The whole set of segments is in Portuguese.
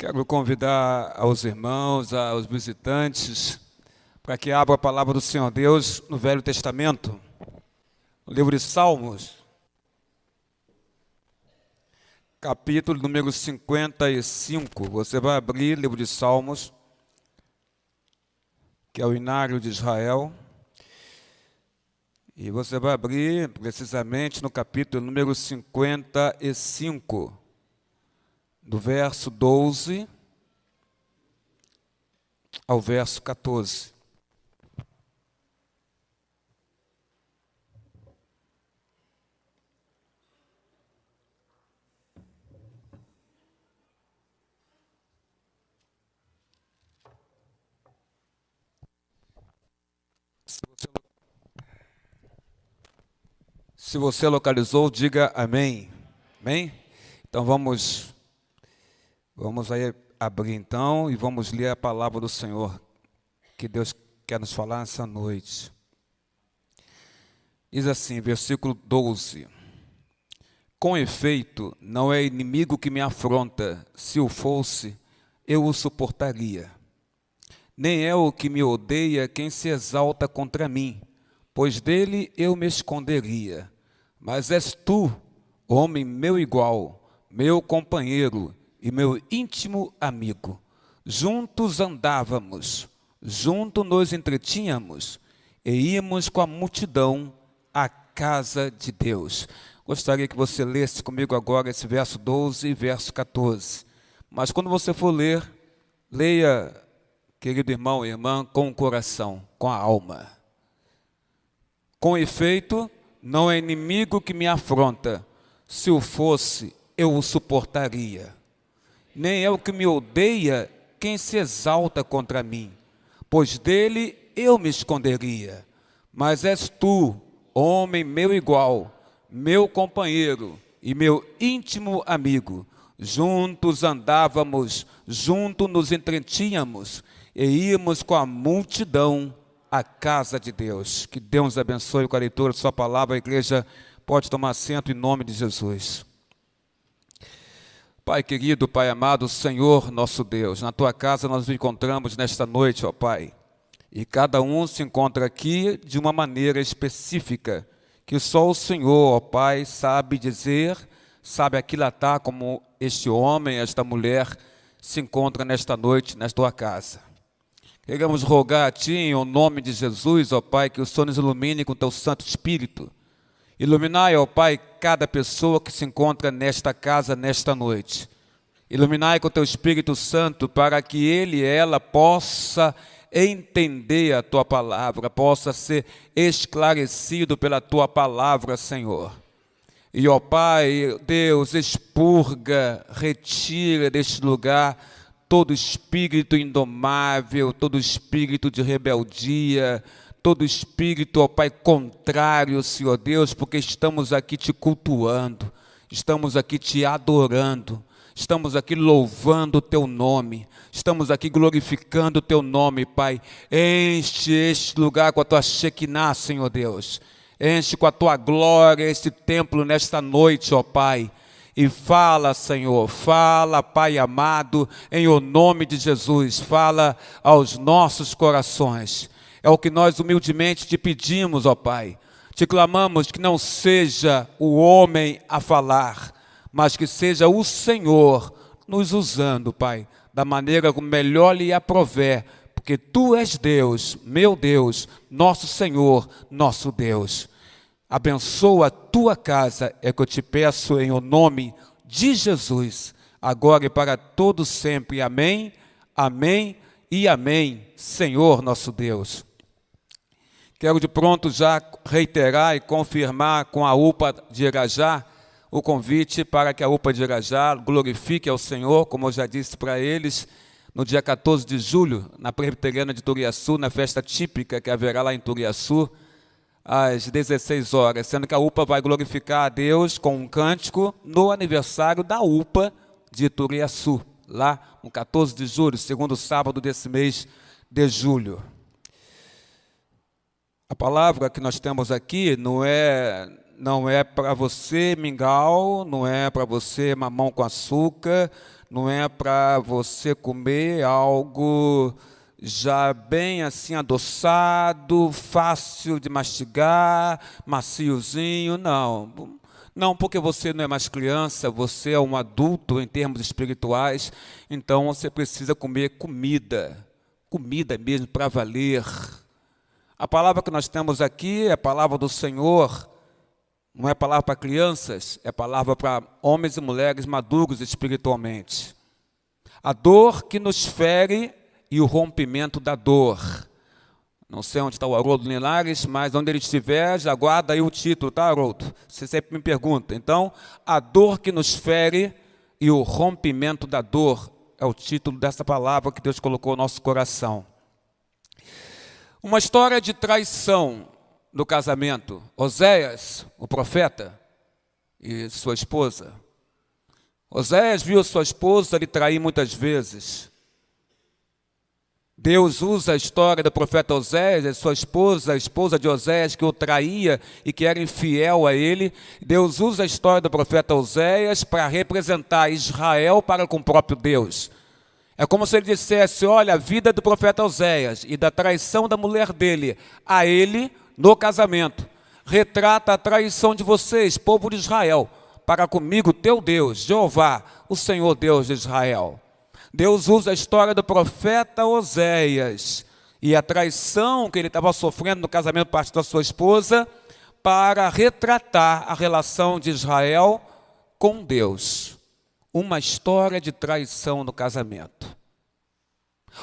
Quero convidar aos irmãos, aos visitantes, para que abram a palavra do Senhor Deus no Velho Testamento, no livro de Salmos, capítulo número 55. Você vai abrir o livro de Salmos, que é o Inário de Israel, e você vai abrir precisamente no capítulo número 55, do verso 12 ao verso 14. Se você localizou, diga amém. Amém? Então vamos aí abrir então e vamos ler a palavra do Senhor, que Deus quer nos falar nessa noite. Diz assim, versículo 12. Com efeito, não é inimigo que me afronta, se o fosse, eu o suportaria. Nem é o que me odeia quem se exalta contra mim, pois dele eu me esconderia. Mas és tu, homem meu igual, meu companheiro e meu íntimo amigo. Juntos andávamos, juntos nos entretínhamos e íamos com a multidão à casa de Deus. Gostaria que você lesse comigo agora esse verso 12 e verso 14. Mas quando você for ler, leia, querido irmão e irmã, com o coração, com a alma. Com efeito, não é inimigo que me afronta, se o fosse, eu o suportaria. Nem é o que me odeia quem se exalta contra mim, pois dele eu me esconderia. Mas és tu, homem meu igual, meu companheiro e meu íntimo amigo. Juntos andávamos, juntos nos entretínhamos e íamos com a multidão à casa de Deus. Que Deus abençoe com a leitura de sua palavra. A igreja pode tomar assento em nome de Jesus. Pai querido, Pai amado, Senhor nosso Deus, na Tua casa nós nos encontramos nesta noite, ó Pai, e cada um se encontra aqui de uma maneira específica, que só o Senhor, ó Pai, sabe dizer, sabe aquilatar como este homem, esta mulher se encontra nesta noite, na Tua casa. Queremos rogar a Ti, em nome de Jesus, ó Pai, que o Senhor nos ilumine com Teu Santo Espírito. Iluminai, ó Pai, cada pessoa que se encontra nesta casa, nesta noite. Iluminai com o Teu Espírito Santo para que ele e ela possa entender a Tua palavra, possa ser esclarecido pela Tua palavra, Senhor. E, ó Pai, Deus, expurga, retira deste lugar todo espírito indomável, todo espírito de rebeldia, todo espírito, ó Pai, contrário, Senhor Deus, porque estamos aqui Te cultuando, estamos aqui Te adorando, estamos aqui louvando o Teu nome, estamos aqui glorificando o Teu nome, Pai. Enche este lugar com a Tua Shekinah, Senhor Deus. Enche com a Tua glória este templo nesta noite, ó Pai. E fala, Senhor, fala, Pai amado, em o nome de Jesus, fala aos nossos corações. É o que nós humildemente Te pedimos, ó Pai. Te clamamos que não seja o homem a falar, mas que seja o Senhor nos usando, Pai, da maneira como melhor lhe aprover, porque Tu és Deus, meu Deus, nosso Senhor, nosso Deus. Abençoa a Tua casa, é que eu Te peço em o nome de Jesus, agora e para todos sempre. Amém, amém e amém, Senhor nosso Deus. Quero de pronto já reiterar e confirmar com a UPA de Irajá o convite para que a UPA de Irajá glorifique ao Senhor, como eu já disse para eles, no dia 14 de julho, na Presbiteriana de Turiaçu, na festa típica que haverá lá em Turiaçu, às 16 horas, sendo que a UPA vai glorificar a Deus com um cântico no aniversário da UPA de Turiaçu, lá no 14 de julho, segundo sábado desse mês de julho. A palavra que nós temos aqui não é para você mingau, não é para você mamão com açúcar, não é para você comer algo já bem assim adoçado, fácil de mastigar, maciozinho, não. Não, porque você não é mais criança, você é um adulto em termos espirituais, então você precisa comer comida mesmo para valer. A palavra que nós temos aqui é a palavra do Senhor, não é palavra para crianças, é palavra para homens e mulheres maduros espiritualmente. A dor que nos fere e o rompimento da dor. Não sei onde está o Haroldo Linares, mas onde ele estiver, já guarda aí o título, tá, Haroldo? Você sempre me pergunta. Então, a dor que nos fere e o rompimento da dor é o título dessa palavra que Deus colocou no nosso coração. Uma história de traição no casamento. Oséias, o profeta, e sua esposa. Oséias viu sua esposa lhe trair muitas vezes. Deus usa a história do profeta Oséias, a sua esposa, a esposa de Oséias, que o traía e que era infiel a ele. Deus usa a história do profeta Oséias para representar Israel para com o próprio Deus. É como se ele dissesse, olha, a vida do profeta Oséias e da traição da mulher dele a ele no casamento retrata a traição de vocês, povo de Israel, para comigo, teu Deus, Jeová, o Senhor Deus de Israel. Deus usa a história do profeta Oséias e a traição que ele estava sofrendo no casamento por parte da sua esposa para retratar a relação de Israel com Deus. Uma história de traição no casamento.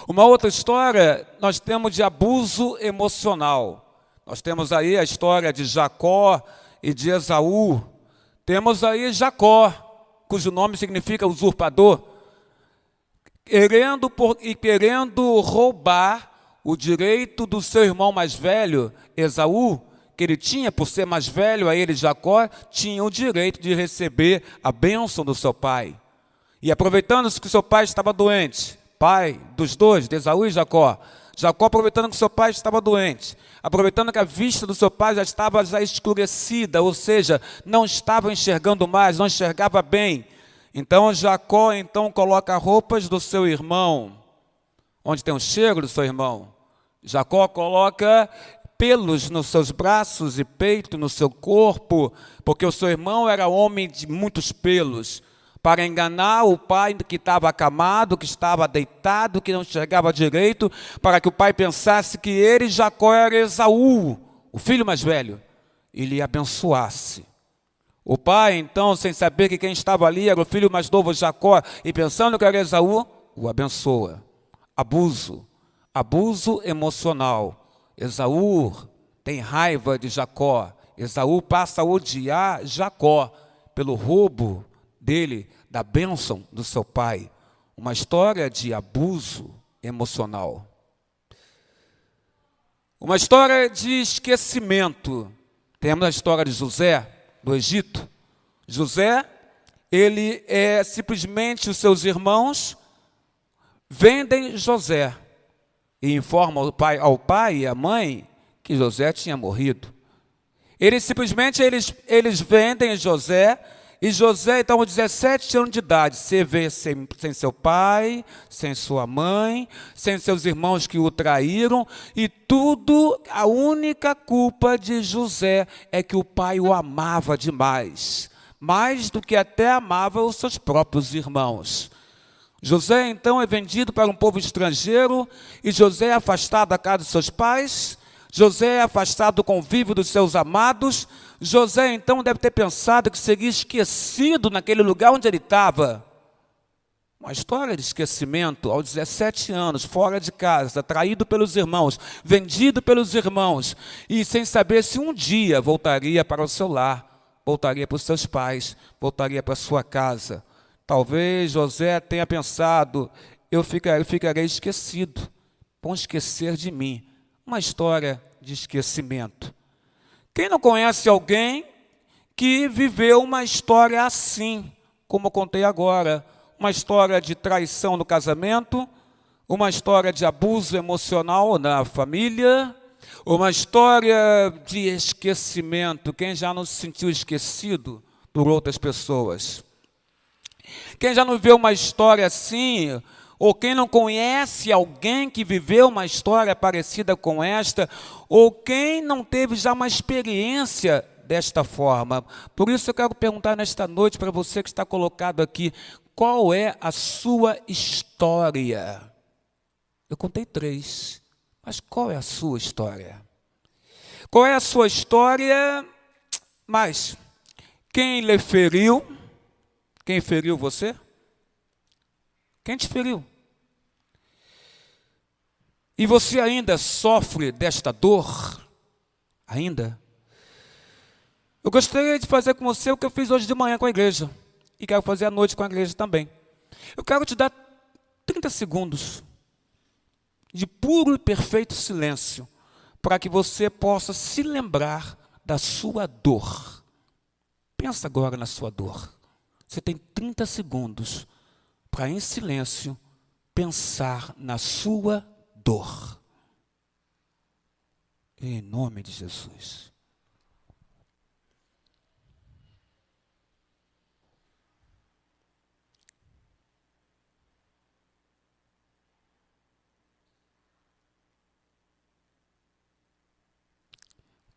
Uma outra história nós temos de abuso emocional. Nós temos aí a história de Jacó e de Esaú. Temos aí Jacó, cujo nome significa usurpador, querendo roubar o direito do seu irmão mais velho, Esaú, que ele tinha, por ser mais velho a ele, Jacó, tinha o direito de receber a bênção do seu pai. E aproveitando-se que seu pai estava doente, pai dos dois, de Esaú e Jacó, aproveitando que seu pai estava doente, aproveitando que a vista do seu pai já estava escurecida, ou seja, não estava enxergando mais, não enxergava bem. Então Jacó coloca roupas do seu irmão, onde tem o cheiro do seu irmão. Jacó coloca pelos nos seus braços e peito, no seu corpo, porque o seu irmão era homem de muitos pelos, para enganar o pai que estava acamado, que estava deitado, que não enxergava direito, para que o pai pensasse que ele, Jacó, era Esaú, o filho mais velho, e lhe abençoasse. O pai, então, sem saber que quem estava ali era o filho mais novo, Jacó, e pensando que era Esaú, o abençoa. Abuso emocional. Esaú tem raiva de Jacó. Esaú passa a odiar Jacó pelo roubo dele, da bênção do seu pai. Uma história de abuso emocional. Uma história de esquecimento. Temos a história de José, do Egito. José, ele simplesmente os seus irmãos vendem José e informam ao pai e à mãe que José tinha morrido. Eles vendem José, e José, então, com 17 anos de idade, se vê sem seu pai, sem sua mãe, sem seus irmãos que o traíram, e tudo, a única culpa de José é que o pai o amava demais, mais do que até amava os seus próprios irmãos. José, então, é vendido para um povo estrangeiro, e José é afastado da casa dos seus pais, José é afastado do convívio dos seus amados. José, então, deve ter pensado que seria esquecido naquele lugar onde ele estava. Uma história de esquecimento, aos 17 anos, fora de casa, traído pelos irmãos, vendido pelos irmãos, e sem saber se um dia voltaria para o seu lar, voltaria para os seus pais, voltaria para a sua casa. Talvez José tenha pensado, eu ficarei esquecido, vão esquecer de mim. Uma história de esquecimento. Quem não conhece alguém que viveu uma história assim, como eu contei agora, uma história de traição no casamento, uma história de abuso emocional na família, uma história de esquecimento, quem já não se sentiu esquecido por outras pessoas? Quem já não viveu uma história assim, ou quem não conhece alguém que viveu uma história parecida com esta, ou quem não teve já uma experiência desta forma. Por isso eu quero perguntar nesta noite para você que está colocado aqui, qual é a sua história? Eu contei 3, mas qual é a sua história? Qual é a sua história? Mas quem lhe feriu? Quem feriu você? Quem te feriu? E você ainda sofre desta dor? Ainda? Eu gostaria de fazer com você o que eu fiz hoje de manhã com a igreja. E quero fazer à noite com a igreja também. Eu quero te dar 30 segundos de puro e perfeito silêncio, para que você possa se lembrar da sua dor. Pensa agora na sua dor. Você tem 30 segundos para, em silêncio, pensar na sua dor. Em nome de Jesus.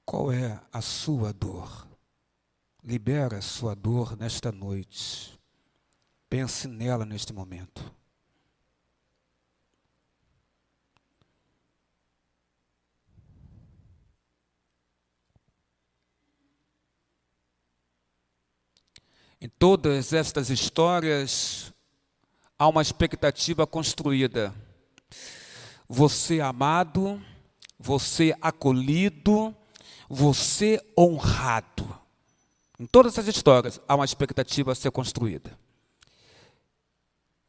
Qual é a sua dor? Libera a sua dor nesta noite. Pense nela neste momento. Em todas estas histórias, há uma expectativa construída. Você amado, você acolhido, você honrado. Em todas essas histórias, há uma expectativa a ser construída.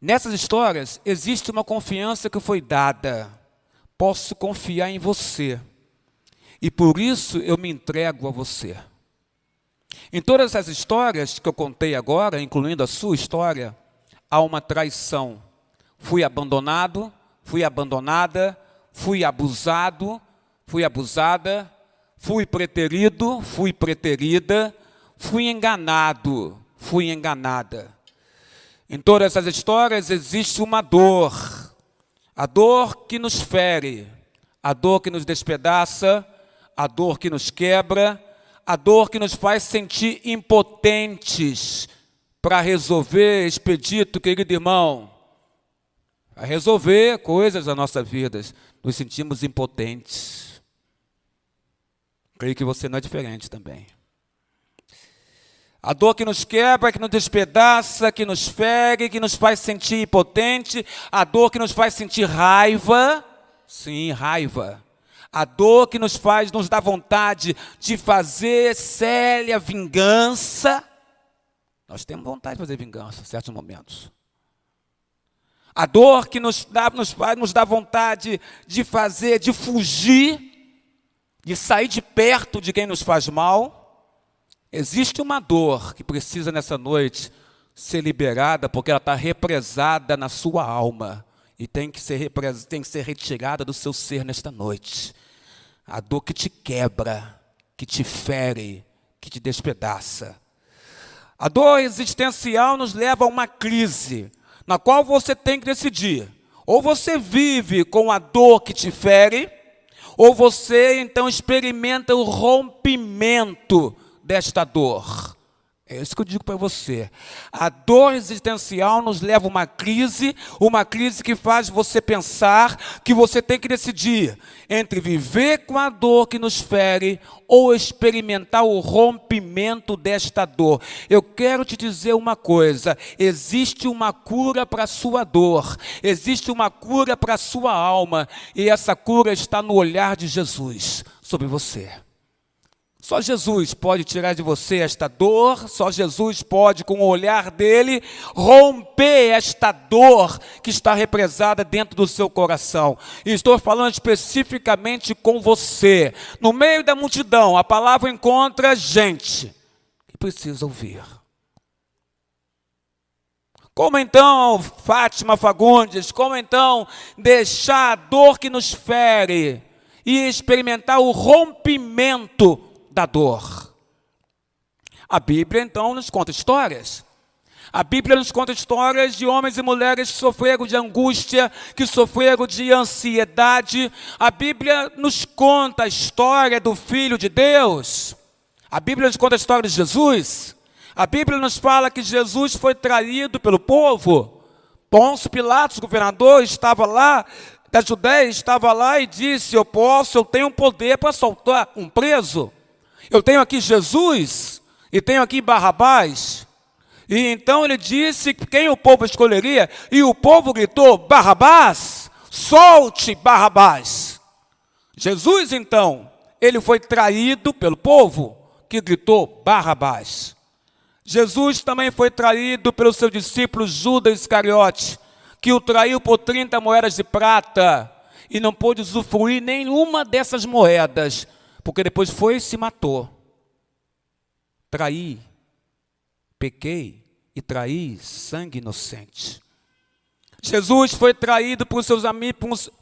Nessas histórias, existe uma confiança que foi dada. Posso confiar em você. E por isso eu me entrego a você. Em todas essas histórias que eu contei agora, incluindo a sua história, há uma traição. Fui abandonado, fui abandonada, fui abusado, fui abusada, fui preterido, fui preterida, fui enganado, fui enganada. Em todas essas histórias existe uma dor. A dor que nos fere, a dor que nos despedaça, a dor que nos quebra, a dor que nos faz sentir impotentes para resolver, expedito, querido irmão, a resolver coisas da nossa vida. Nos sentimos impotentes. Creio que você não é diferente também. A dor que nos quebra, que nos despedaça, que nos fere, que nos faz sentir impotente. A dor que nos faz sentir raiva. Sim, raiva. A dor que nos dá vontade de fazer séria vingança. Nós temos vontade de fazer vingança em certos momentos. A dor que nos dá vontade de fugir, de sair de perto de quem nos faz mal. Existe uma dor que precisa nessa noite ser liberada, porque ela está represada na sua alma e tem que ser retirada do seu ser nesta noite. A dor que te quebra, que te fere, que te despedaça. A dor existencial nos leva a uma crise, na qual você tem que decidir. Ou você vive com a dor que te fere, ou você então experimenta o rompimento desta dor. É isso que eu digo para você. A dor existencial nos leva a uma crise que faz você pensar que você tem que decidir entre viver com a dor que nos fere ou experimentar o rompimento desta dor. Eu quero te dizer uma coisa, existe uma cura para a sua dor, existe uma cura para a sua alma, e essa cura está no olhar de Jesus sobre você. Só Jesus pode tirar de você esta dor, só Jesus pode, com o olhar dele, romper esta dor que está represada dentro do seu coração. E estou falando especificamente com você. No meio da multidão, a palavra encontra gente que precisa ouvir. Como então, Fátima Fagundes, como então deixar a dor que nos fere e experimentar o rompimento da dor? A Bíblia então nos conta histórias. A Bíblia nos conta histórias de homens e mulheres que sofreram de angústia, que sofreram de ansiedade. A Bíblia nos conta a história do Filho de Deus. A Bíblia nos conta a história de Jesus. A Bíblia nos fala que Jesus foi traído pelo povo. Pôncio Pilatos, governador, estava lá, da Judéia, estava lá e disse: eu tenho poder para soltar um preso. Eu tenho aqui Jesus e tenho aqui Barrabás. E então ele disse quem o povo escolheria, e o povo gritou: Barrabás, solte Barrabás. Jesus então, ele foi traído pelo povo que gritou Barrabás. Jesus também foi traído pelo seu discípulo Judas Iscariote, que o traiu por 30 moedas de prata e não pôde usufruir nenhuma dessas moedas, porque depois foi e se matou. Traí, pequei e traí sangue inocente. Jesus foi traído por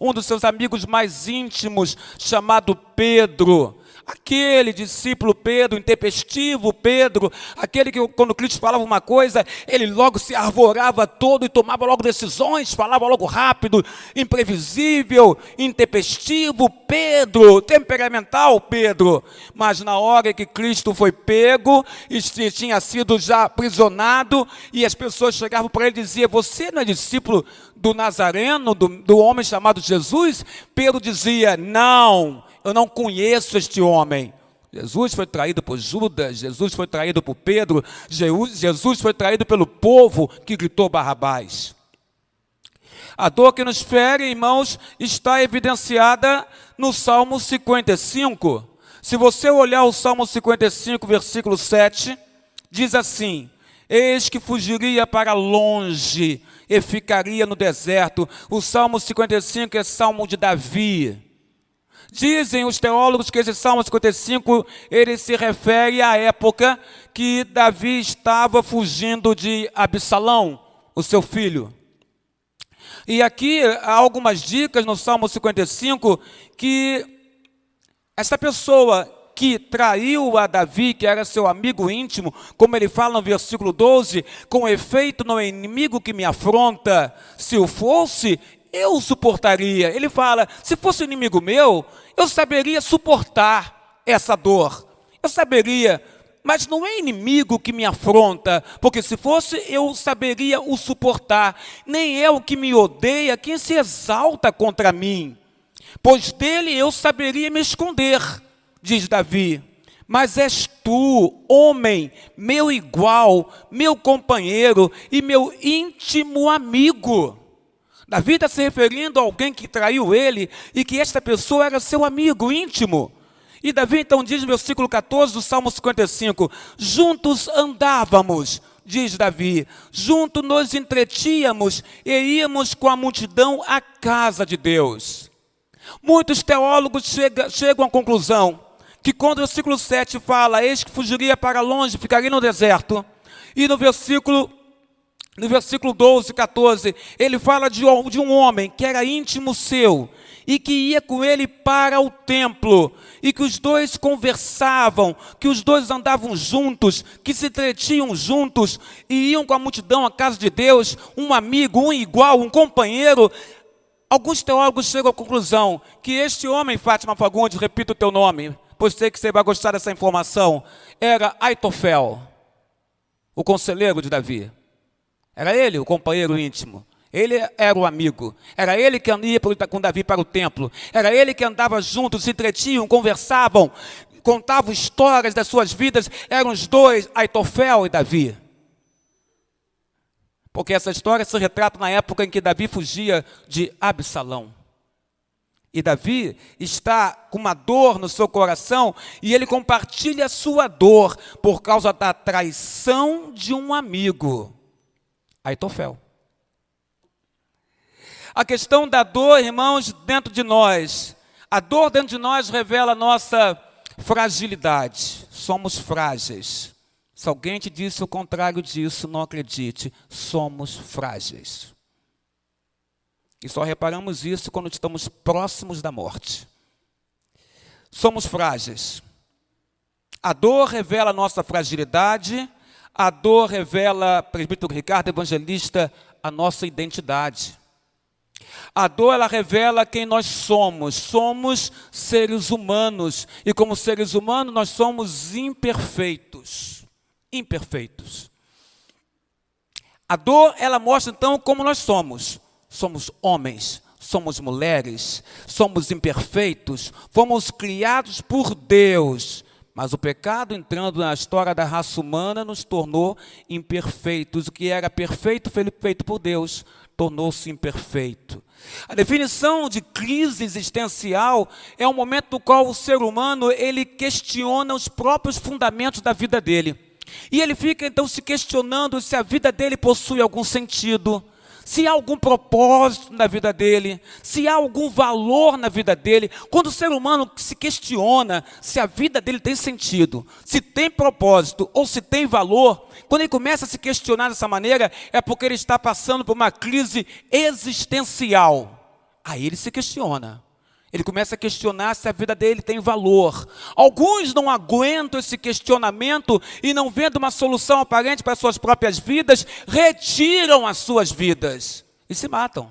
um dos seus amigos mais íntimos, chamado Pedro. Aquele discípulo Pedro, intempestivo Pedro, aquele que quando Cristo falava uma coisa, ele logo se arvorava todo e tomava logo decisões, falava logo rápido, imprevisível, intempestivo Pedro, temperamental Pedro. Mas na hora que Cristo foi pego, e tinha sido já aprisionado, e as pessoas chegavam para ele e diziam: você não é discípulo do Nazareno, do homem chamado Jesus? Pedro dizia: não, eu não conheço este homem. Jesus foi traído por Judas, Jesus foi traído por Pedro, Jesus foi traído pelo povo que gritou Barrabás. A dor que nos fere, irmãos, está evidenciada no Salmo 55. Se você olhar o Salmo 55, versículo 7, diz assim: eis que fugiria para longe e ficaria no deserto. O Salmo 55 é Salmo de Davi. Dizem os teólogos que esse Salmo 55, ele se refere à época que Davi estava fugindo de Absalão, o seu filho. E aqui há algumas dicas no Salmo 55 que essa pessoa que traiu a Davi, que era seu amigo íntimo, como ele fala no versículo 12, com efeito não é inimigo que me afronta, se o fosse, eu suportaria. Ele fala: se fosse inimigo meu, eu saberia suportar essa dor. Eu saberia, mas não é inimigo que me afronta, porque se fosse, eu saberia o suportar. Nem é o que me odeia quem se exalta contra mim, pois dele eu saberia me esconder, diz Davi. Mas és tu, homem, meu igual, meu companheiro e meu íntimo amigo. Davi está se referindo a alguém que traiu ele e que esta pessoa era seu amigo íntimo. E Davi então diz no versículo 14 do Salmo 55, juntos andávamos, diz Davi, juntos nos entretínhamos e íamos com a multidão à casa de Deus. Muitos teólogos chegam à conclusão que quando o versículo 7 fala, eis que fugiria para longe, ficaria no deserto, e no versículo 12, 14, ele fala de um homem que era íntimo seu e que ia com ele para o templo e que os dois conversavam, que os dois andavam juntos, que se entretinham juntos e iam com a multidão à casa de Deus, um amigo, um igual, um companheiro. Alguns teólogos chegam à conclusão que este homem, Fátima Fagundes, repito o teu nome, pois sei que você vai gostar dessa informação, era Aitofel, o conselheiro de Davi. Era ele o companheiro íntimo, ele era o amigo, era ele que ia com Davi para o templo, era ele que andava juntos, se entretinham, conversavam, contavam histórias das suas vidas, eram os dois, Aitofel e Davi. Porque essa história se retrata na época em que Davi fugia de Absalão. E Davi está com uma dor no seu coração e ele compartilha a sua dor por causa da traição de um amigo, Aitofel. A questão da dor, irmãos, dentro de nós. A dor dentro de nós revela a nossa fragilidade. Somos frágeis. Se alguém te disse o contrário disso, não acredite. Somos frágeis. E só reparamos isso quando estamos próximos da morte. Somos frágeis. A dor revela a nossa fragilidade. A dor revela, presbítero Ricardo Evangelista, a nossa identidade. A dor, ela revela quem nós somos. Somos seres humanos. E como seres humanos, nós somos imperfeitos. Imperfeitos. A dor, ela mostra então como nós somos. Somos homens, somos mulheres, somos imperfeitos, fomos criados por Deus. Mas o pecado, entrando na história da raça humana, nos tornou imperfeitos. O que era perfeito foi feito por Deus, tornou-se imperfeito. A definição de crise existencial é um momento no qual o ser humano ele questiona os próprios fundamentos da vida dele. E ele fica então se questionando se a vida dele possui algum sentido, se há algum propósito na vida dele, se há algum valor na vida dele. Quando o ser humano se questiona se a vida dele tem sentido, se tem propósito ou se tem valor, quando ele começa a se questionar dessa maneira, é porque ele está passando por uma crise existencial. Aí ele se questiona. Ele começa a questionar se a vida dele tem valor. Alguns não aguentam esse questionamento e, não vendo uma solução aparente para as suas próprias vidas, retiram as suas vidas e se matam.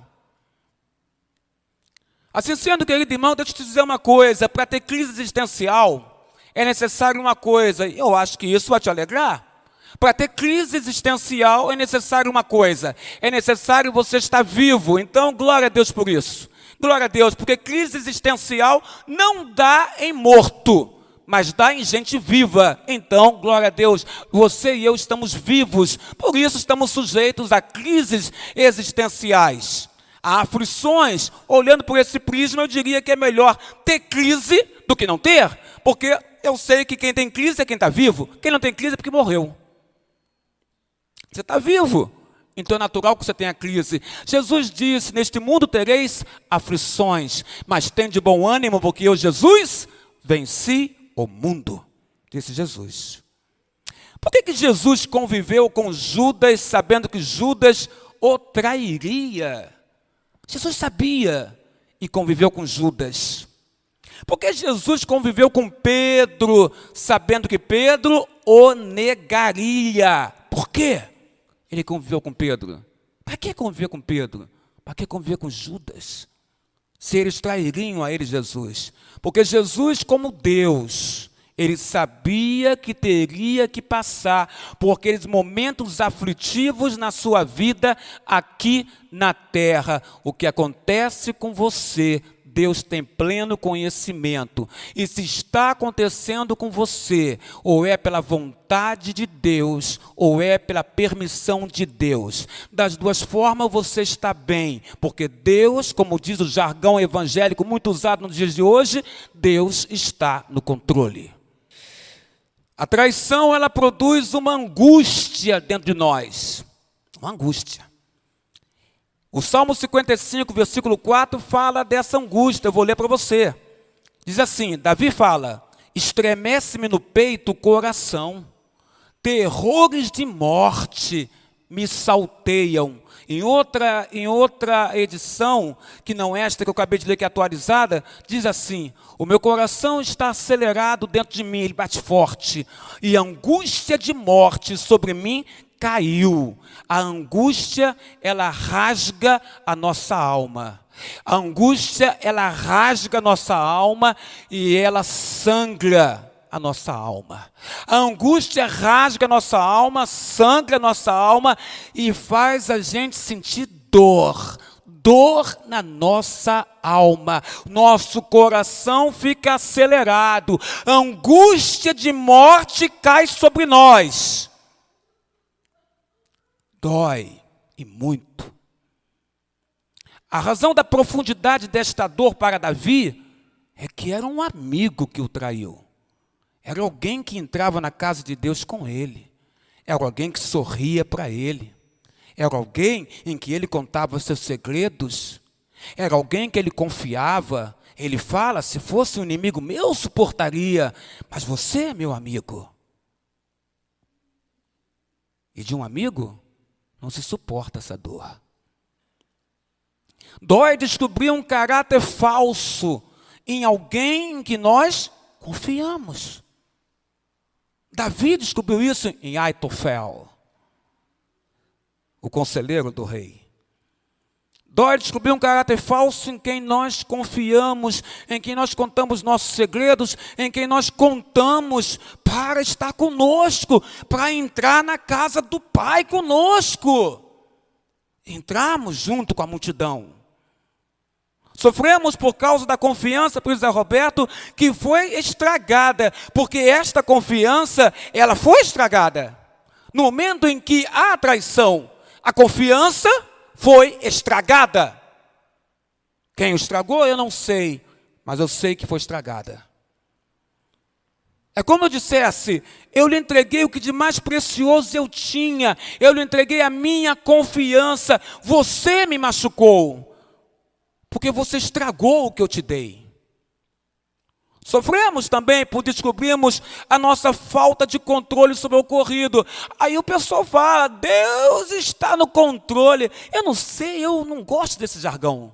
Assim sendo, querido irmão, deixa eu te dizer uma coisa: para ter crise existencial é necessário uma coisa, e eu acho que isso vai te alegrar. Para ter crise existencial é necessário uma coisa: é necessário você estar vivo. Então, glória a Deus por isso. Glória a Deus, porque crise existencial não dá em morto, mas dá em gente viva. Então, glória a Deus, você e eu estamos vivos, por isso estamos sujeitos a crises existenciais, a aflições. Olhando por esse prisma, eu diria que é melhor ter crise do que não ter, porque eu sei que quem tem crise é quem está vivo, quem não tem crise é porque morreu. Você está vivo. Então é natural que você tenha crise. Jesus disse: neste mundo tereis aflições, mas tende bom ânimo, porque eu, Jesus, venci o mundo. Disse Jesus. Por que Jesus conviveu com Judas, sabendo que Judas o trairia? Jesus sabia e conviveu com Judas. Por que Jesus conviveu com Pedro, sabendo que Pedro o negaria? Por quê? Ele conviveu com Pedro. Para que conviver com Pedro? Para que conviver com Judas? Se eles trairiam a ele, Jesus. Porque Jesus, como Deus, ele sabia que teria que passar por aqueles momentos aflitivos na sua vida aqui na terra. O que acontece com você, Deus tem pleno conhecimento. E se está acontecendo com você, ou é pela vontade de Deus, ou é pela permissão de Deus. Das duas formas você está bem, porque Deus, como diz o jargão evangélico muito usado nos dias de hoje, Deus está no controle. A traição, ela produz uma angústia dentro de nós. Uma angústia. O Salmo 55, versículo 4, fala dessa angústia. Eu vou ler para você. Diz assim, Davi fala: estremece-me no peito o coração, terrores de morte me salteiam. Em outra edição, que não é esta que eu acabei de ler, que é atualizada, diz assim: o meu coração está acelerado dentro de mim, ele bate forte, e a angústia de morte sobre mim caiu. A angústia, ela rasga a nossa alma. A angústia, ela rasga a nossa alma e ela sangra a nossa alma. A angústia rasga a nossa alma, sangra a nossa alma e faz a gente sentir dor. Dor na nossa alma. Nosso coração fica acelerado. A angústia de morte cai sobre nós. Dói e muito. A razão da profundidade desta dor para Davi é que era um amigo que o traiu. Era alguém que entrava na casa de Deus com ele. Era alguém que sorria para ele. Era alguém em que ele contava seus segredos. Era alguém que ele confiava. Ele fala: se fosse um inimigo meu, suportaria. Mas você é meu amigo. E de um amigo não se suporta essa dor. Dói descobrir um caráter falso em alguém em que nós confiamos. Davi descobriu isso em Aitofel, o conselheiro do rei. Doyle descobriu um caráter falso em quem nós confiamos, em quem nós contamos nossos segredos, em quem nós contamos para estar conosco, para entrar na casa do Pai conosco. Entramos junto com a multidão. Sofremos por causa da confiança, por Zé Roberto, que foi estragada, porque esta confiança, ela foi estragada. No momento em que há traição, a confiança foi estragada. Quem o estragou, eu não sei, mas eu sei que foi estragada. É como eu dissesse, eu lhe entreguei o que de mais precioso eu tinha, eu lhe entreguei a minha confiança, você me machucou, porque você estragou o que eu te dei. Sofremos também por descobrirmos a nossa falta de controle sobre o ocorrido. Aí o pessoal fala, Deus está no controle. Eu não sei, eu não gosto desse jargão.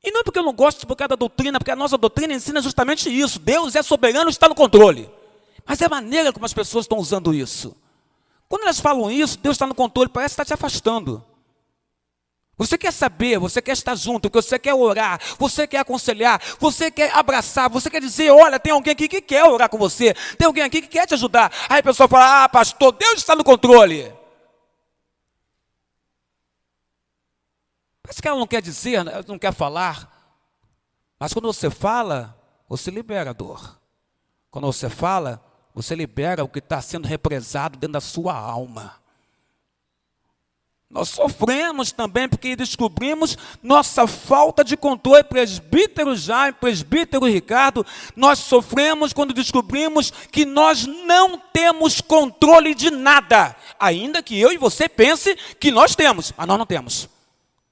E não é porque eu não gosto por causa da doutrina, porque a nossa doutrina ensina justamente isso. Deus é soberano e está no controle. Mas é a maneira como as pessoas estão usando isso. Quando elas falam isso, Deus está no controle, parece que está te afastando. Você quer saber, você quer estar junto, você quer orar, você quer aconselhar, você quer abraçar, você quer dizer, olha, tem alguém aqui que quer orar com você, tem alguém aqui que quer te ajudar. Aí a pessoa fala, pastor, Deus está no controle. Parece que ela não quer dizer, ela não quer falar. Mas quando você fala, você libera a dor. Quando você fala, você libera o que está sendo represado dentro da sua alma. Nós sofremos também porque descobrimos nossa falta de controle. Presbítero Jaime, presbítero Ricardo, nós sofremos quando descobrimos que nós não temos controle de nada. Ainda que eu e você pense que nós temos, mas nós não temos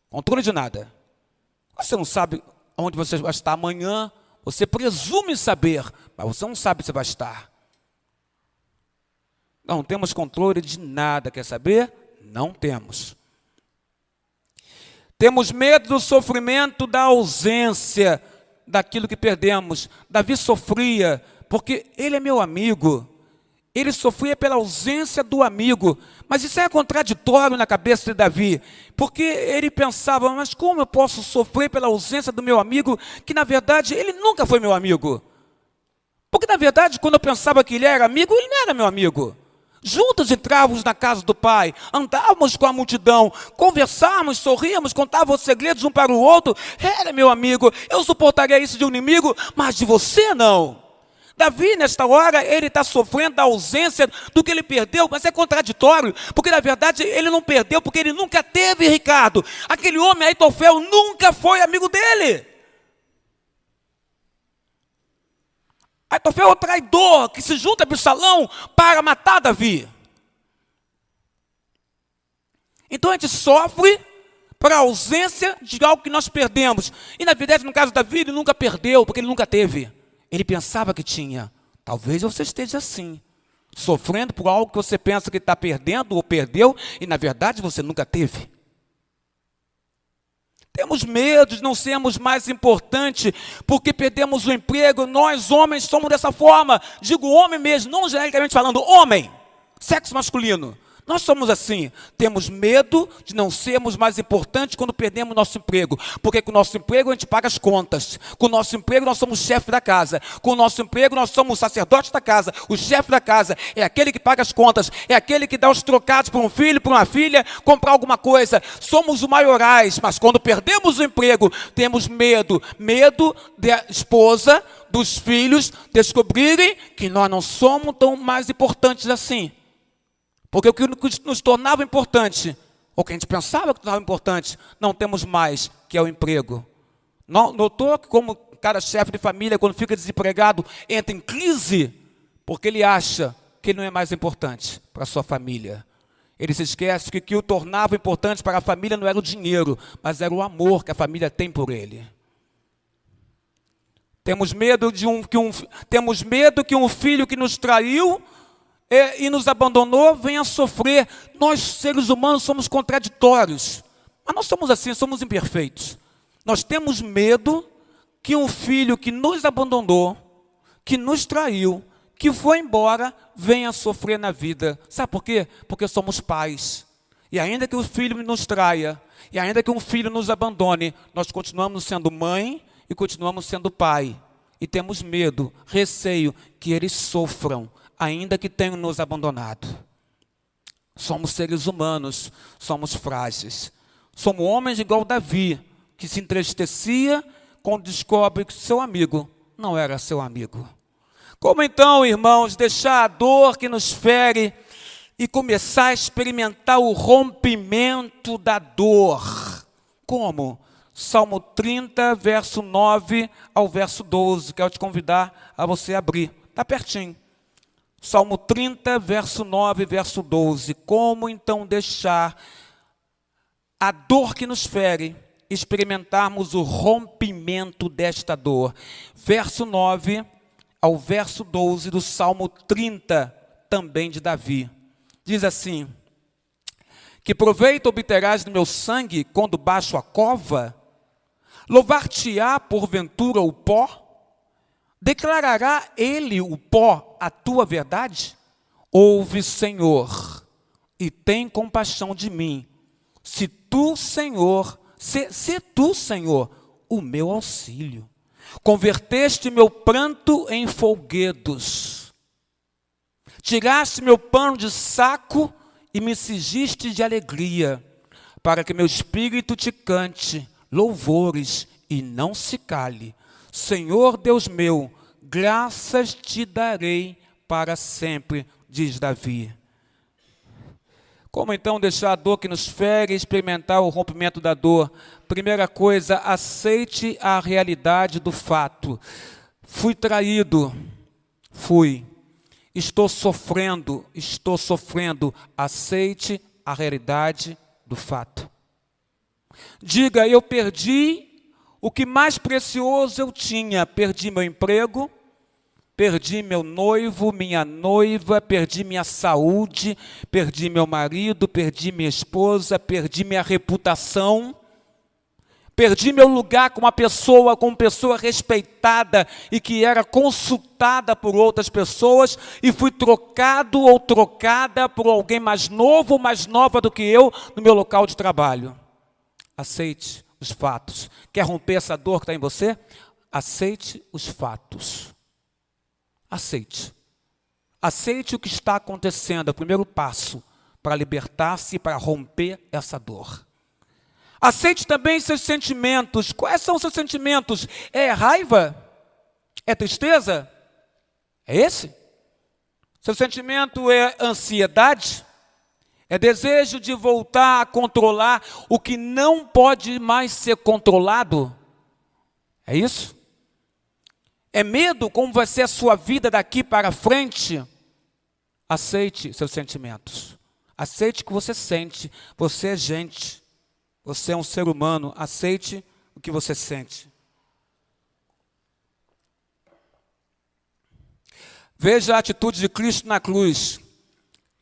controle de nada. Você não sabe onde você vai estar amanhã, você presume saber, mas você não sabe se vai estar. Não temos controle de nada, quer saber? Não temos. Temos medo do sofrimento, da ausência, daquilo que perdemos. Davi sofria, porque ele é meu amigo. Ele sofria pela ausência do amigo. Mas isso é contraditório na cabeça de Davi, porque ele pensava, mas como eu posso sofrer pela ausência do meu amigo, que na verdade ele nunca foi meu amigo? Porque na verdade, quando eu pensava que ele era amigo, ele não era meu amigo. Juntos entrávamos na casa do Pai, andávamos com a multidão, conversávamos, sorríamos, contávamos segredos um para o outro. Era meu amigo, eu suportaria isso de um inimigo, mas de você não. Davi, nesta hora, ele está sofrendo da ausência do que ele perdeu, mas é contraditório, porque na verdade ele não perdeu, porque ele nunca teve, Ricardo. Aquele homem, Aitofel, nunca foi amigo dele. Aitofel é o traidor que se junta a Absalão para matar Davi. Então a gente sofre para a ausência de algo que nós perdemos. E na verdade, no caso de Davi, ele nunca perdeu, porque ele nunca teve. Ele pensava que tinha. Talvez você esteja assim, sofrendo por algo que você pensa que está perdendo ou perdeu, e na verdade você nunca teve. Temos medo de não sermos mais importantes, porque perdemos o emprego. Nós, homens, somos dessa forma. Digo homem mesmo, não genericamente falando, homem, sexo masculino. Nós somos assim, temos medo de não sermos mais importantes quando perdemos nosso emprego, porque com o nosso emprego a gente paga as contas, com o nosso emprego nós somos chefe da casa, com o nosso emprego nós somos sacerdote da casa, o chefe da casa é aquele que paga as contas, é aquele que dá os trocados para um filho, para uma filha, comprar alguma coisa, somos os maiorais, mas quando perdemos o emprego, temos medo da esposa, dos filhos descobrirem que nós não somos tão mais importantes assim. Porque o que nos tornava importante, ou que a gente pensava que tornava importante, não temos mais, que é o emprego. Notou que como cada chefe de família, quando fica desempregado, entra em crise, porque ele acha que ele não é mais importante para a sua família. Ele se esquece que o que o tornava importante para a família não era o dinheiro, mas era o amor que a família tem por ele. Temos medo que um filho que nos traiu e nos abandonou, venha sofrer. Nós, seres humanos, somos contraditórios. Mas nós somos assim, somos imperfeitos. Nós temos medo que um filho que nos abandonou, que nos traiu, que foi embora venha sofrer na vida. Sabe por quê? Porque somos pais. E ainda que o filho nos traia, e ainda que um filho nos abandone, nós continuamos sendo mãe e continuamos sendo pai. E temos medo, receio que eles sofram, ainda que tenham nos abandonado. Somos seres humanos, somos frágeis. Somos homens igual Davi, que se entristecia quando descobre que seu amigo não era seu amigo. Como então, irmãos, deixar a dor que nos fere e começar a experimentar o rompimento da dor? Como? Salmo 30, verso 9 ao verso 12. Quero te convidar a você abrir. Está pertinho. Salmo 30, verso 9, verso 12. Como então deixar a dor que nos fere, experimentarmos o rompimento desta dor? Verso 9 ao verso 12 do Salmo 30, também de Davi. Diz assim: que proveito obterás do meu sangue quando baixo a cova? Louvar-te-á porventura o pó? Declarará ele o pó a tua verdade? Ouve, Senhor, e tem compaixão de mim. Se tu, Senhor, o meu auxílio. Converteste meu pranto em folguedos. Tiraste meu pano de saco e me cingiste de alegria, para que meu espírito te cante louvores e não se cale. Senhor Deus meu, graças te darei para sempre, diz Davi. Como então deixar a dor que nos fere e experimentar o rompimento da dor? Primeira coisa, aceite a realidade do fato. Fui traído, estou sofrendo, aceite a realidade do fato. Diga, eu perdi o que mais precioso eu tinha. Perdi meu emprego, perdi meu noivo, minha noiva, perdi minha saúde, perdi meu marido, perdi minha esposa, perdi minha reputação, perdi meu lugar como pessoa respeitada e que era consultada por outras pessoas, e fui trocado ou trocada por alguém mais novo ou mais nova do que eu no meu local de trabalho. Aceite os fatos. Quer romper essa dor que está em você? Aceite os fatos. Aceite. Aceite o que está acontecendo. É o primeiro passo para libertar-se e para romper essa dor. Aceite também seus sentimentos. Quais são os seus sentimentos? É raiva? É tristeza? É esse? Seu sentimento é ansiedade? É desejo de voltar a controlar o que não pode mais ser controlado? É isso? É medo como vai ser a sua vida daqui para frente? Aceite seus sentimentos. Aceite o que você sente. Você é gente. Você é um ser humano. Aceite o que você sente. Veja a atitude de Cristo na cruz.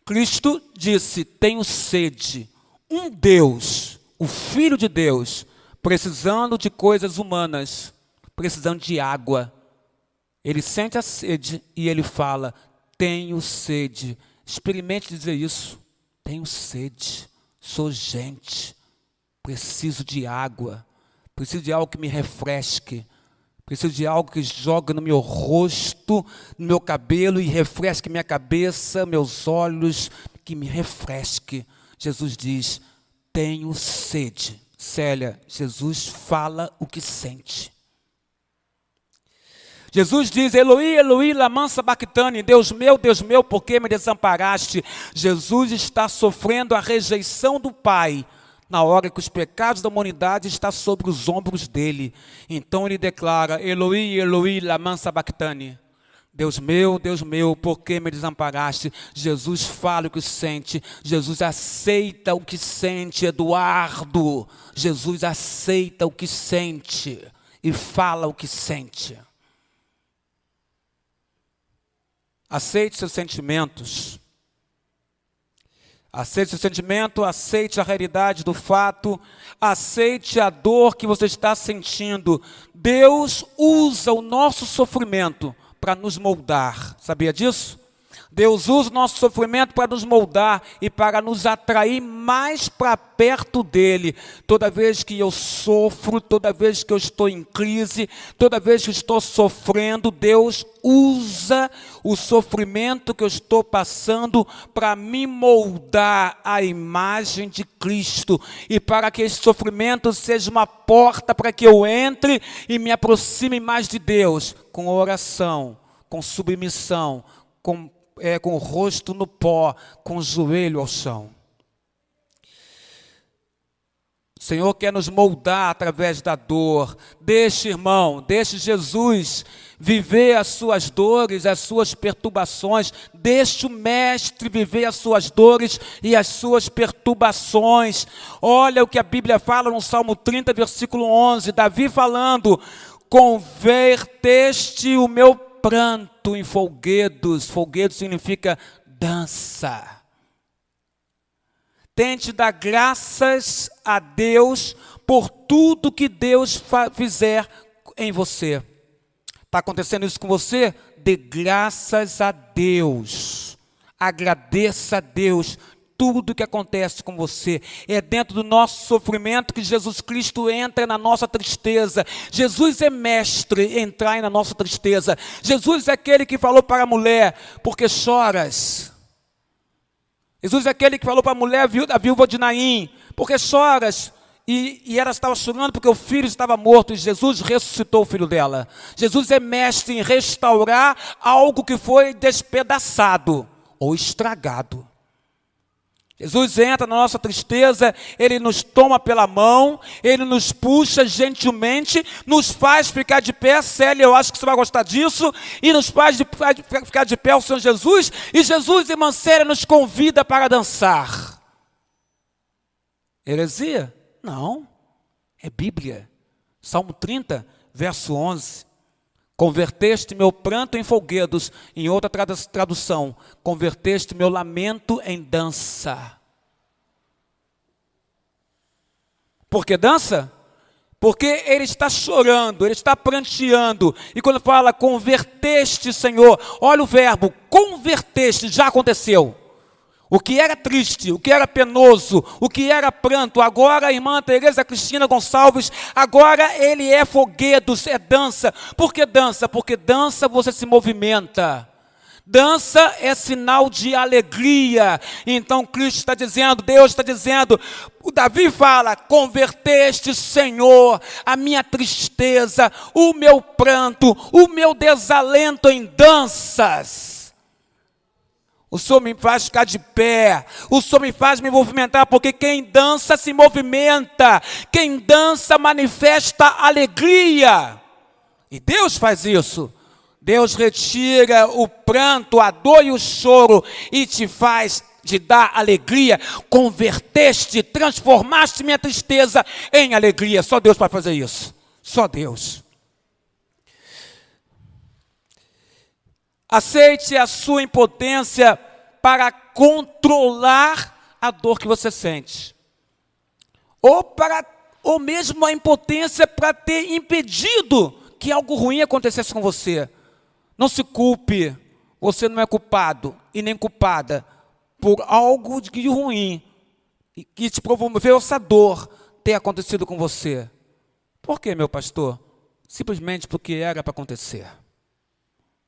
Cristo disse, tenho sede. Um Deus, o Filho de Deus, precisando de coisas humanas, precisando de água. Ele sente a sede e ele fala, tenho sede. Experimente dizer isso. Tenho sede, sou gente, preciso de água, preciso de algo que me refresque. Preciso de algo que joga no meu rosto, no meu cabelo e refresque minha cabeça, meus olhos, que me refresque. Jesus diz, tenho sede. Célia, Jesus fala o que sente. Jesus diz, Eloi, Eloi, lama sabachthani, Deus meu, por que me desamparaste? Jesus está sofrendo a rejeição do Pai, na hora que os pecados da humanidade estão sobre os ombros dele. Então ele declara, Eloi, Eloi, lama sabachthani. Deus meu, por que me desamparaste? Jesus fala o que sente. Jesus aceita o que sente, Eduardo. Jesus aceita o que sente e fala o que sente. Aceite seus sentimentos. Aceite seu sentimento, aceite a realidade do fato, aceite a dor que você está sentindo. Deus usa o nosso sofrimento para nos moldar. Sabia disso? Deus usa o nosso sofrimento para nos moldar e para nos atrair mais para perto dele. Toda vez que eu sofro, toda vez que eu estou em crise, toda vez que eu estou sofrendo, Deus usa o sofrimento que eu estou passando para me moldar à imagem de Cristo e para que esse sofrimento seja uma porta para que eu entre e me aproxime mais de Deus, com oração, com submissão, com o rosto no pó, com o joelho ao chão. O Senhor quer nos moldar através da dor. Deixe, irmão, deixe Jesus viver as suas dores, as suas perturbações. Deixe o Mestre viver as suas dores e as suas perturbações. Olha o que a Bíblia fala no Salmo 30, versículo 11. Davi falando: converteste o meu pranto em folguedos. Folguedos significa dança. Tente dar graças a Deus por tudo que Deus fizer em você. Está acontecendo isso com você? Dê graças a Deus. Agradeça a Deus. Tudo que acontece com você é dentro do nosso sofrimento que Jesus Cristo entra na nossa tristeza. Jesus é mestre em entrar na nossa tristeza. Jesus é aquele que falou para a mulher: porque choras? Jesus é aquele que falou para a mulher, a viúva de Naim: porque choras? E ela estava chorando porque o filho estava morto, e Jesus ressuscitou o filho dela. Jesus é mestre em restaurar algo que foi despedaçado ou estragado. Jesus entra na nossa tristeza, Ele nos toma pela mão, Ele nos puxa gentilmente, nos faz ficar de pé. Célia, eu acho que você vai gostar disso, e nos faz ficar de pé o Senhor Jesus, e Jesus, irmã Célia, nos convida para dançar. Heresia? Não, é Bíblia. Salmo 30, verso 11. Converteste meu pranto em folguedos. Em outra tradução, converteste meu lamento em dança. Por que dança? Porque ele está chorando, ele está pranteando. E quando fala converteste, Senhor, olha o verbo, converteste, já aconteceu. O que era triste, o que era penoso, o que era pranto, agora a irmã Tereza Cristina Gonçalves, agora ele é folguedos, é dança. Por que dança? Porque dança você se movimenta. Dança é sinal de alegria. Então Cristo está dizendo, Deus está dizendo, o Davi fala: converteste, Senhor, a minha tristeza, o meu pranto, o meu desalento em danças. O Senhor me faz ficar de pé, o Senhor me faz me movimentar, porque quem dança se movimenta, quem dança manifesta alegria. E Deus faz isso. Deus retira o pranto, a dor e o choro e te faz te dar alegria. Converteste, transformaste minha tristeza em alegria. Só Deus pode fazer isso. Só Deus. Aceite a sua impotência para controlar a dor que você sente. Ou mesmo a impotência para ter impedido que algo ruim acontecesse com você. Não se culpe, você não é culpado e nem culpada por algo de ruim que te promoveu essa dor ter acontecido com você. Por quê, meu pastor? Simplesmente porque era para acontecer.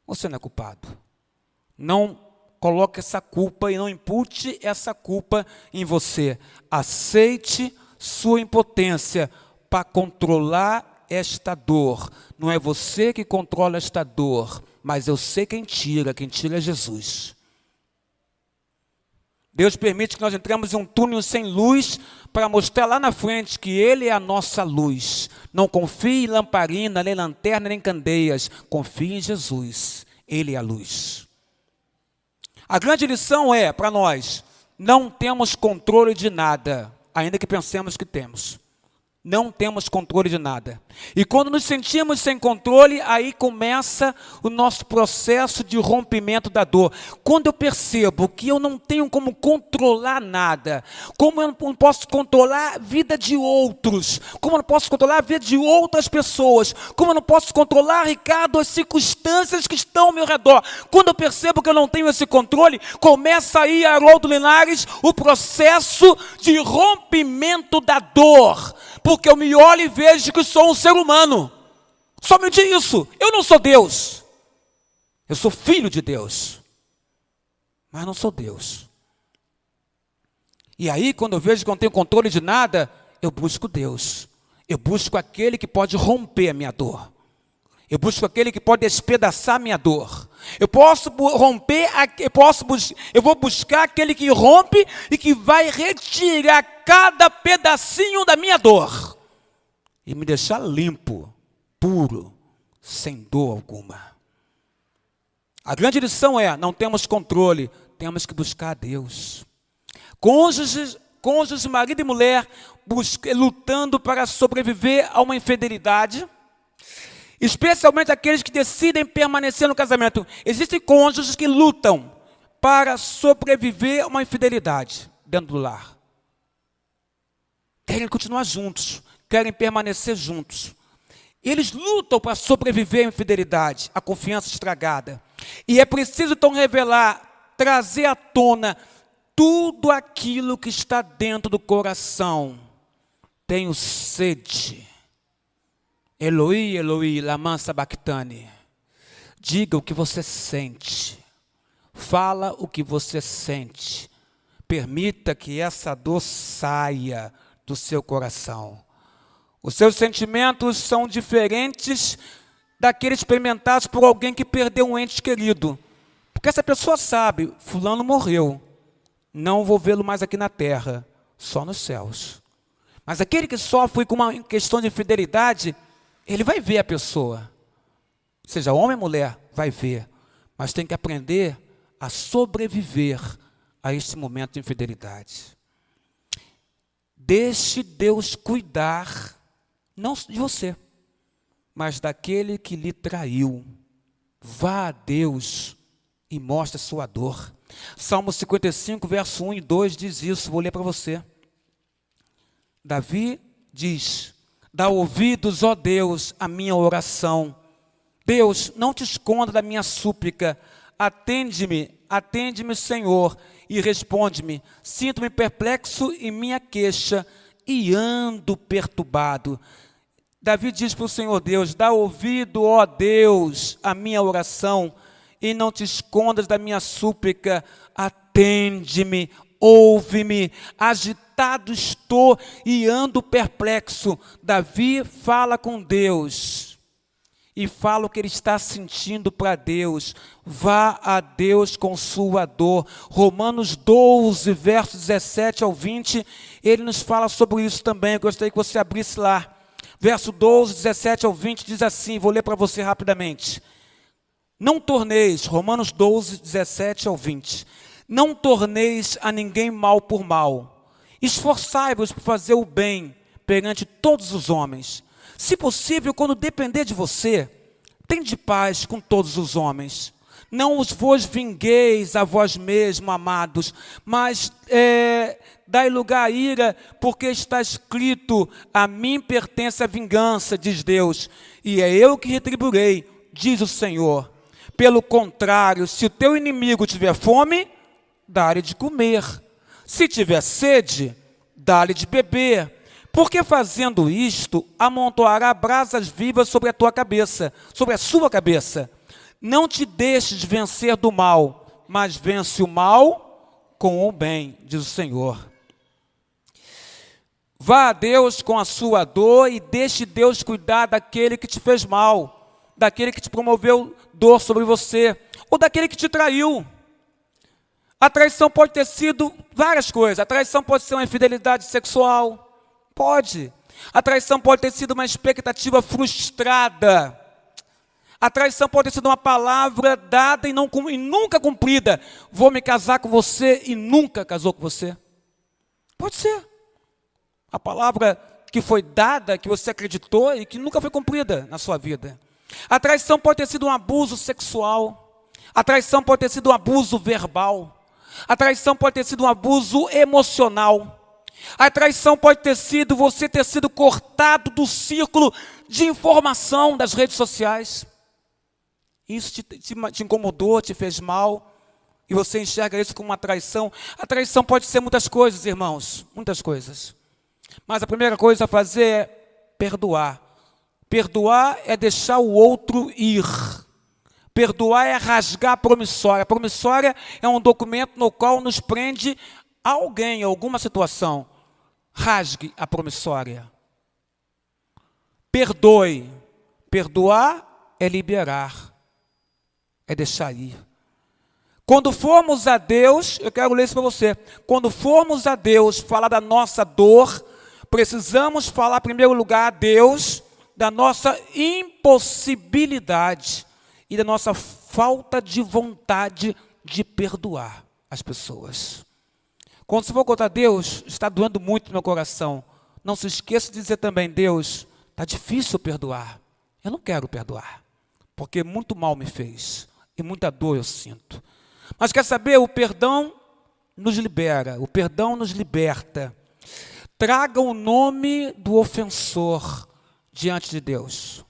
Você não é culpado. Não coloque essa culpa e não impute essa culpa em você. Aceite sua impotência para controlar esta dor. Não é você que controla esta dor, mas eu sei quem tira é Jesus. Deus permite que nós entremos em um túnel sem luz para mostrar lá na frente que Ele é a nossa luz. Não confie em lamparina, nem lanterna, nem candeias. Confie em Jesus. Ele é a luz. A grande lição é, para nós, não temos controle de nada, ainda que pensemos que temos. Não temos controle de nada. E quando nos sentimos sem controle, aí começa o nosso processo de rompimento da dor. Quando eu percebo que eu não tenho como controlar nada, como eu não posso controlar a vida de outros, como eu não posso controlar a vida de outras pessoas, como eu não posso controlar, Ricardo, as circunstâncias que estão ao meu redor. Quando eu percebo que eu não tenho esse controle, começa aí, Haroldo Linares, o processo de rompimento da dor. Porque eu me olho e vejo que sou um ser humano. Somente isso. Eu não sou Deus. Eu sou filho de Deus. Mas não sou Deus. E aí, quando eu vejo que eu não tenho controle de nada, eu busco Deus. Eu busco aquele que pode romper a minha dor. Eu busco aquele que pode despedaçar a minha dor. Eu posso romper, eu vou buscar aquele que rompe e que vai retirar cada pedacinho da minha dor e me deixar limpo, puro, sem dor alguma. A grande lição é: não temos controle, temos que buscar a Deus. Cônjuges, marido e mulher, lutando para sobreviver a uma infidelidade. Especialmente aqueles que decidem permanecer no casamento. Existem cônjuges que lutam para sobreviver a uma infidelidade dentro do lar. Querem continuar juntos, querem permanecer juntos. Eles lutam para sobreviver à infidelidade, à confiança estragada. E é preciso então revelar, trazer à tona tudo aquilo que está dentro do coração. Tenho sede. Eloi, Eloi, lama sabachthani. Diga o que você sente. Fala o que você sente. Permita que essa dor saia do seu coração. Os seus sentimentos são diferentes daqueles experimentados por alguém que perdeu um ente querido. Porque essa pessoa sabe, fulano morreu. Não vou vê-lo mais aqui na terra, só nos céus. Mas aquele que sofre com uma questão de infidelidade, ele vai ver a pessoa, seja homem ou mulher, vai ver, mas tem que aprender a sobreviver a este momento de infidelidade. Deixe Deus cuidar, não de você, mas daquele que lhe traiu. Vá a Deus e mostre a sua dor. Salmo 55, verso 1 e 2 diz isso, vou ler para você. Davi diz: dá ouvidos, ó Deus, à minha oração. Deus, não te esconda da minha súplica. Atende-me, Senhor, e responde-me. Sinto-me perplexo em minha queixa e ando perturbado. Davi diz para o Senhor Deus: dá ouvido, ó Deus, à minha oração, e não te escondas da minha súplica. Atende-me, ouve-me. Agitado estou e ando perplexo. Davi fala com Deus e fala o que ele está sentindo para Deus. Vá a Deus com sua dor. Romanos 12, versos 17 ao 20, ele nos fala sobre isso também. Eu gostaria que você abrisse lá. Verso 12, 17 ao 20 diz assim, vou ler para você rapidamente. Não torneis, Romanos 12, 17 ao 20, não torneis a ninguém mal por mal. Esforçai-vos por fazer o bem perante todos os homens. Se possível, quando depender de você, tende paz com todos os homens. Não vos vingueis a vós mesmos, amados, mas dai lugar à ira, porque está escrito: a mim pertence a vingança, diz Deus, e é eu que retribuirei, diz o Senhor. Pelo contrário, se o teu inimigo tiver fome, dá-lhe de comer. Se tiver sede, dá-lhe de beber. Porque fazendo isto, amontoará brasas vivas sobre a tua cabeça, sobre a sua cabeça. Não te deixes vencer do mal, mas vence o mal com o bem, diz o Senhor. Vá a Deus com a sua dor e deixe Deus cuidar daquele que te fez mal, daquele que te promoveu dor sobre você, ou daquele que te traiu. A traição pode ter sido várias coisas. A traição pode ser uma infidelidade sexual. Pode. A traição pode ter sido uma expectativa frustrada. A traição pode ter sido uma palavra dada e nunca cumprida. Vou me casar com você e nunca casou com você. Pode ser. A palavra que foi dada, que você acreditou e que nunca foi cumprida na sua vida. A traição pode ter sido um abuso sexual. A traição pode ter sido um abuso verbal. A traição pode ter sido um abuso emocional. A traição pode ter sido você ter sido cortado do círculo de informação das redes sociais. Isso te incomodou, te fez mal. E você enxerga isso como uma traição. A traição pode ser muitas coisas, irmãos. Muitas coisas. Mas a primeira coisa a fazer é perdoar. Perdoar é deixar o outro ir. Perdoar é rasgar a promissória. A promissória é um documento no qual nos prende a alguém, a alguma situação. Rasgue a promissória. Perdoe. Perdoar é liberar. É deixar ir. Quando formos a Deus, eu quero ler isso para você. Quando formos a Deus falar da nossa dor, precisamos falar em primeiro lugar a Deus da nossa impossibilidade e da nossa falta de vontade de perdoar as pessoas. Quando você for contar a Deus, está doendo muito no meu coração. Não se esqueça de dizer também, Deus, está difícil perdoar. Eu não quero perdoar, porque muito mal me fez e muita dor eu sinto. Mas quer saber? O perdão nos libera, o perdão nos liberta. Traga o nome do ofensor diante de Deus.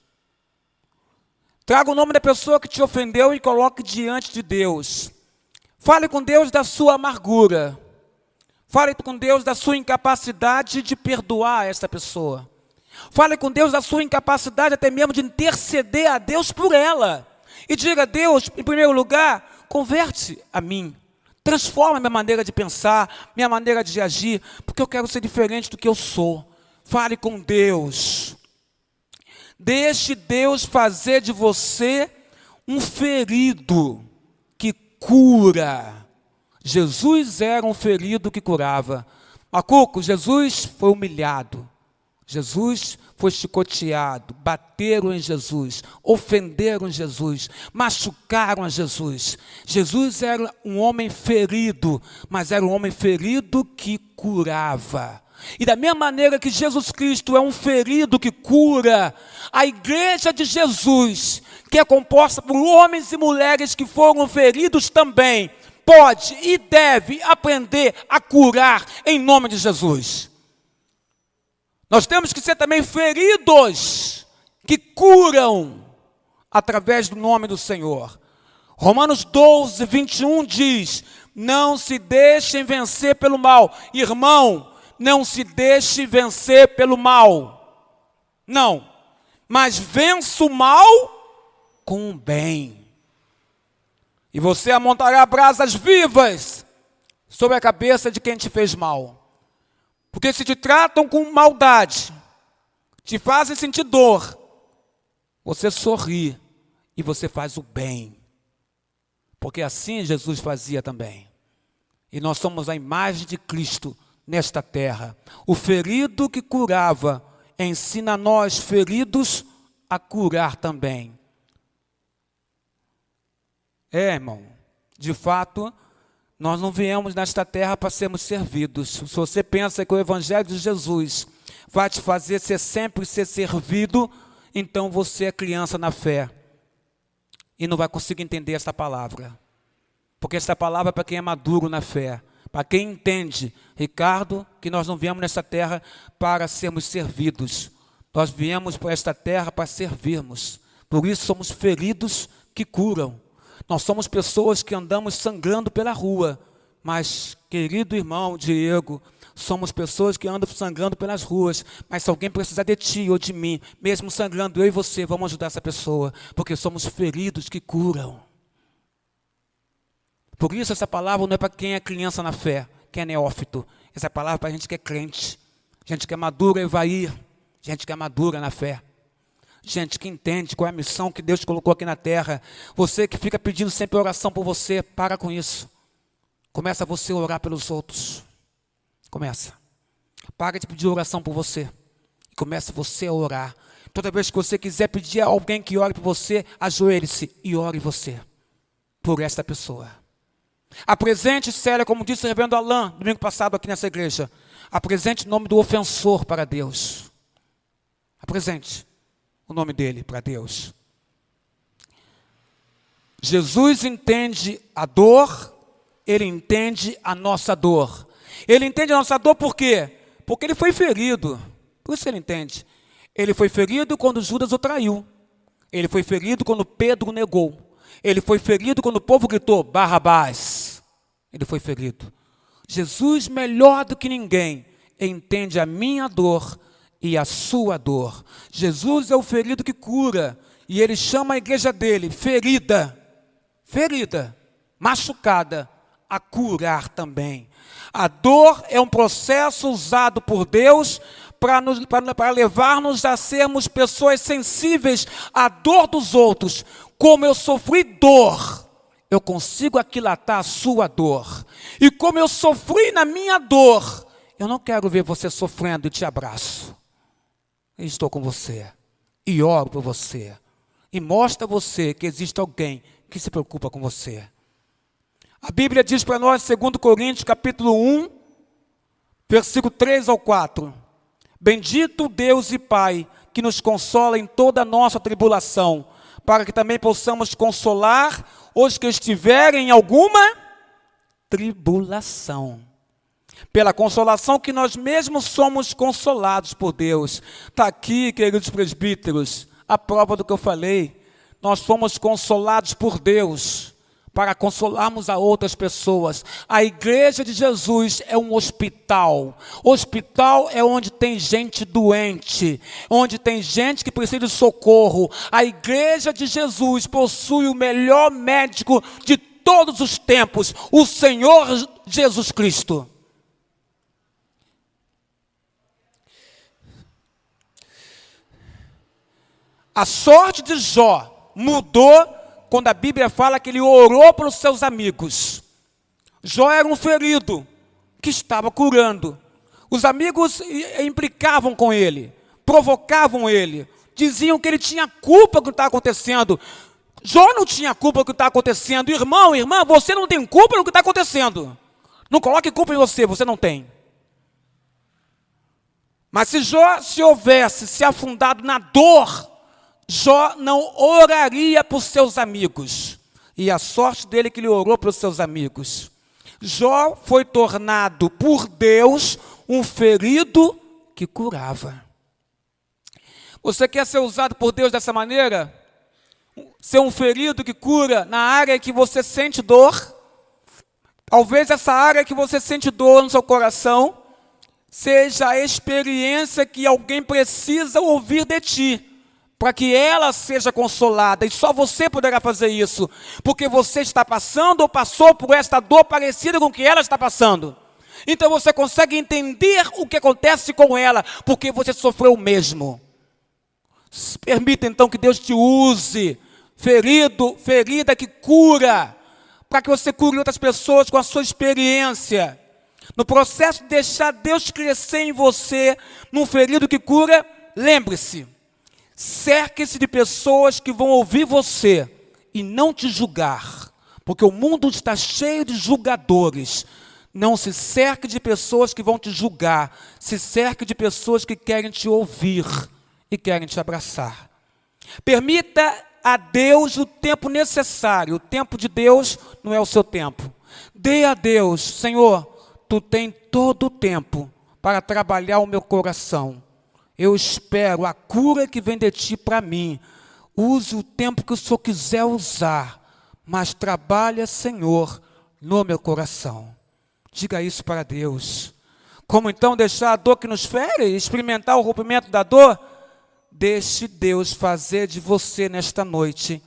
Traga o nome da pessoa que te ofendeu e coloque diante de Deus. Fale com Deus da sua amargura. Fale com Deus da sua incapacidade de perdoar essa pessoa. Fale com Deus da sua incapacidade até mesmo de interceder a Deus por ela. E diga a Deus, em primeiro lugar, converte a mim, transforma minha maneira de pensar, minha maneira de agir, porque eu quero ser diferente do que eu sou. Fale com Deus. Deixe Deus fazer de você um ferido que cura. Jesus era um ferido que curava. Macuco, Jesus foi humilhado. Jesus foi chicoteado, bateram em Jesus, ofenderam Jesus, machucaram a Jesus. Jesus era um homem ferido, mas era um homem ferido que curava. E da mesma maneira que Jesus Cristo é um ferido que cura, a igreja de Jesus, que é composta por homens e mulheres que foram feridos também, pode e deve aprender a curar em nome de Jesus. Nós temos que ser também feridos que curam através do nome do Senhor. Romanos 12, 21 diz, não se deixem vencer pelo mal. Irmão, não se deixe vencer pelo mal. Não, mas vença o mal com o bem. E você amontará brasas vivas sobre a cabeça de quem te fez mal. Porque se te tratam com maldade, te fazem sentir dor, você sorri e você faz o bem. Porque assim Jesus fazia também. E nós somos a imagem de Cristo nesta terra. O ferido que curava ensina a nós, feridos, a curar também. Irmão, de fato, nós não viemos nesta terra para sermos servidos. Se você pensa que o Evangelho de Jesus vai te fazer sempre ser servido, então você é criança na fé e não vai conseguir entender esta palavra. Porque esta palavra é para quem é maduro na fé, para quem entende, Ricardo, que nós não viemos nesta terra para sermos servidos. Nós viemos para esta terra para servirmos. Por isso somos feridos que curam. Nós somos pessoas que andamos sangrando pela rua, mas, querido irmão Diego, somos pessoas que andam sangrando pelas ruas, mas se alguém precisar de ti ou de mim, mesmo sangrando, eu e você, vamos ajudar essa pessoa, porque somos feridos que curam. Por isso essa palavra não é para quem é criança na fé, quem é neófito. Essa palavra é para a gente que é crente, gente que é madura, Evair, gente que é madura na fé. Gente que entende qual é a missão que Deus colocou aqui na terra. Você que fica pedindo sempre oração por você, para com isso. Começa você a orar pelos outros. Começa. Para de pedir oração por você. E começa você a orar. Toda vez que você quiser pedir a alguém que ore por você, ajoelhe-se e ore você. Por esta pessoa. Apresente, Célia, como disse o reverendo Alain, domingo passado aqui nessa igreja. Apresente o nome do ofensor para Deus. Apresente o nome dele para Deus. Jesus entende a dor, ele entende a nossa dor. Ele entende a nossa dor por quê? Porque ele foi ferido. Por isso ele entende. Ele foi ferido quando Judas o traiu. Ele foi ferido quando Pedro o negou. Ele foi ferido quando o povo gritou, Barrabás. Ele foi ferido. Jesus, melhor do que ninguém, entende a minha dor e a sua dor. Jesus é o ferido que cura. E ele chama a igreja dele, ferida, machucada, a curar também. A dor é um processo usado por Deus para levar-nos a sermos pessoas sensíveis à dor dos outros. Como eu sofri dor, eu consigo aquilatar a sua dor. E como eu sofri na minha dor, eu não quero ver você sofrendo e te abraço. Eu estou com você e oro por você. E mostra a você que existe alguém que se preocupa com você. A Bíblia diz para nós, 2 Coríntios, capítulo 1, versículo 3 ao 4. Bendito Deus e Pai, que nos consola em toda a nossa tribulação, para que também possamos consolar os que estiverem em alguma tribulação. Pela consolação que nós mesmos somos consolados por Deus. Está aqui, queridos presbíteros, a prova do que eu falei. Nós fomos consolados por Deus para consolarmos a outras pessoas. A igreja de Jesus é um hospital. Hospital é onde tem gente doente, onde tem gente que precisa de socorro. A igreja de Jesus possui o melhor médico de todos os tempos, o Senhor Jesus Cristo. A sorte de Jó mudou quando a Bíblia fala que ele orou pelos seus amigos. Jó era um ferido que estava curando. Os amigos implicavam com ele, provocavam ele, diziam que ele tinha culpa do que estava acontecendo. Jó não tinha culpa do que estava acontecendo. Irmão, irmã, você não tem culpa do que está acontecendo. Não coloque culpa em você, você não tem. Mas se Jó se houvesse se afundado na dor, Jó não oraria por seus amigos. E a sorte dele é que ele orou pelos seus amigos. Jó foi tornado por Deus um ferido que curava. Você quer ser usado por Deus dessa maneira? Ser um ferido que cura na área que você sente dor? Talvez essa área que você sente dor no seu coração seja a experiência que alguém precisa ouvir de ti, para que ela seja consolada, e só você poderá fazer isso, porque você está passando ou passou por esta dor parecida com o que ela está passando. Então você consegue entender o que acontece com ela, porque você sofreu o mesmo. Permita então que Deus te use, ferida que cura, para que você cure outras pessoas com a sua experiência. No processo de deixar Deus crescer em você, num ferido que cura, lembre-se, cerque-se de pessoas que vão ouvir você e não te julgar, porque o mundo está cheio de julgadores. Não se cerque de pessoas que vão te julgar, se cerque de pessoas que querem te ouvir e querem te abraçar. Permita a Deus o tempo necessário. O tempo de Deus não é o seu tempo. Dê a Deus, Senhor, Tu tens todo o tempo para trabalhar o meu coração. Eu espero a cura que vem de Ti para mim. Use o tempo que o Senhor quiser usar, mas trabalha, Senhor, no meu coração. Diga isso para Deus. Como então deixar a dor que nos fere e experimentar o rompimento da dor? Deixe Deus fazer de você nesta noite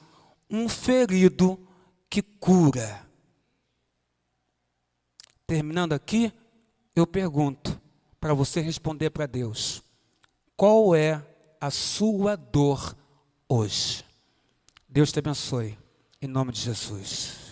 um ferido que cura. Terminando aqui, eu pergunto para você responder para Deus: qual é a sua dor hoje? Deus te abençoe, em nome de Jesus.